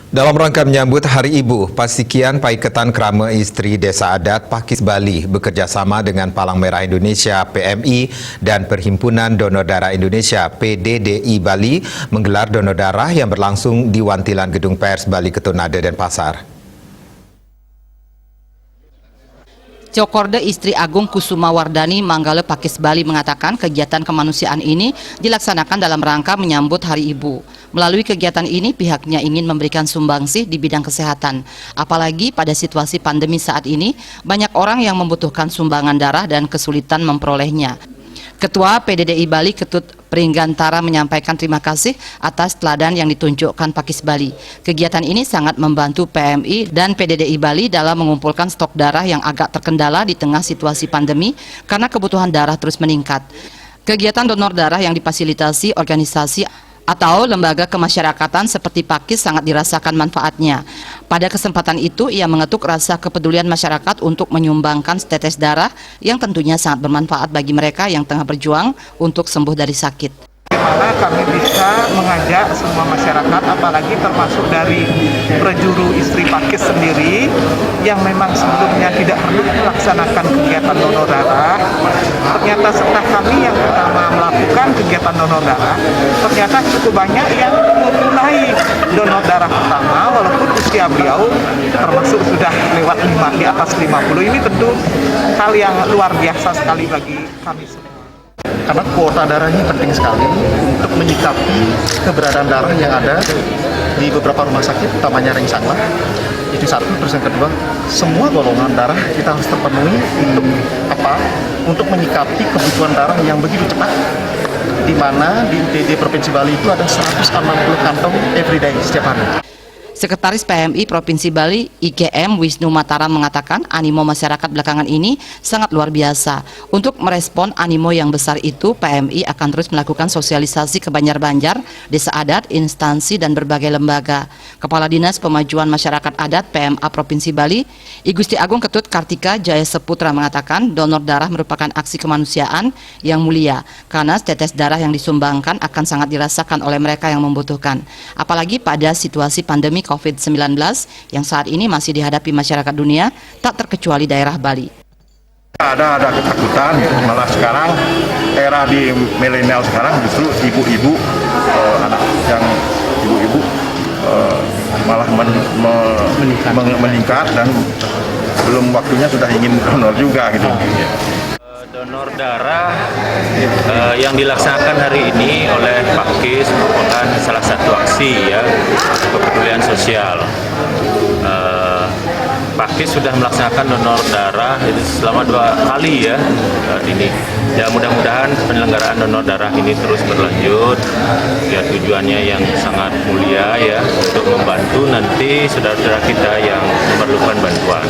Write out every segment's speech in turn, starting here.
Dalam rangka menyambut Hari Ibu, Pasikian Paiketan Krama Istri Desa Adat Pakis Bali bekerjasama dengan Palang Merah Indonesia PMI dan Perhimpunan Donor Darah Indonesia PDDI Bali menggelar donor darah yang berlangsung di Wantilan Gedung Pers Bali Ketonada dan Pasar. Cokorde Istri Agung Kusuma Wardani Manggala Pakis Bali mengatakan kegiatan kemanusiaan ini dilaksanakan dalam rangka menyambut Hari Ibu. Melalui kegiatan ini pihaknya ingin memberikan sumbangsih di bidang kesehatan. Apalagi pada situasi pandemi saat ini banyak orang yang membutuhkan sumbangan darah dan kesulitan memperolehnya. Ketua PDDI Bali Ketut Pringgantara menyampaikan terima kasih atas teladan yang ditunjukkan Pakis Bali. Kegiatan ini sangat membantu PMI dan PDDI Bali dalam mengumpulkan stok darah yang agak terkendala di tengah situasi pandemi karena kebutuhan darah terus meningkat. Kegiatan donor darah yang difasilitasi organisasi atau lembaga kemasyarakatan seperti Pakis sangat dirasakan manfaatnya. Pada kesempatan itu, ia mengetuk rasa kepedulian masyarakat untuk menyumbangkan setetes darah yang tentunya sangat bermanfaat bagi mereka yang tengah berjuang untuk sembuh dari sakit. Bagaimana kami bisa mengajak semua masyarakat, apalagi termasuk dari prejuru istri Pakis sendiri yang memang sebelumnya tidak pernah melaksanakan kegiatan donor darah. Ternyata setelah kami yang pertama melakukan kegiatan donor darah, ternyata cukup banyak yang memulai donor darah pertama walaupun usia beliau termasuk sudah lewat di atas 50. Ini tentu hal yang luar biasa sekali bagi kami semua. Karena kuota darah ini penting sekali untuk menyikapi keberadaan darah yang ada di beberapa rumah sakit, utamanya Ring Sanglah. Itu satu, terus yang kedua, semua golongan darah kita harus terpenuhi untuk apa? Untuk menyikapi kebutuhan darah yang begitu cepat. Di mana di UTD Provinsi Bali itu ada 160 kantong everyday setiap hari. Sekretaris PMI Provinsi Bali IGM Wisnu Mataram mengatakan animo masyarakat belakangan ini sangat luar biasa. Untuk merespon animo yang besar itu, PMI akan terus melakukan sosialisasi ke Banjar-Banjar, desa adat, instansi dan berbagai lembaga. Kepala Dinas Pemajuan Masyarakat Adat PMA Provinsi Bali, I Gusti Agung Ketut Kartika Jaya Seputra mengatakan donor darah merupakan aksi kemanusiaan yang mulia karena tetes darah yang disumbangkan akan sangat dirasakan oleh mereka yang membutuhkan. Apalagi pada situasi pandemi COVID-19 yang saat ini masih dihadapi masyarakat dunia, tak terkecuali daerah Bali. Ada ketakutan, malah sekarang era di milenial sekarang justru ibu-ibu, anak yang ibu-ibu malah meningkat dan belum waktunya sudah ingin donor juga gitu. Donor darah yang dilaksanakan hari ini oleh Pakis merupakan salah satu aksi ya kepedulian sosial. Pakis sudah melaksanakan donor darah itu selama 2 kali ya ini. Ya mudah-mudahan penyelenggaraan donor darah ini terus berlanjut. Ya tujuannya yang sangat mulia ya untuk membantu nanti saudara-saudara kita yang memerlukan bantuan.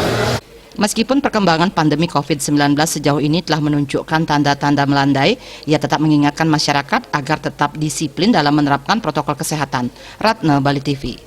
Meskipun perkembangan pandemi COVID-19 sejauh ini telah menunjukkan tanda-tanda melandai, ia tetap mengingatkan masyarakat agar tetap disiplin dalam menerapkan protokol kesehatan. Ratna, Bali TV.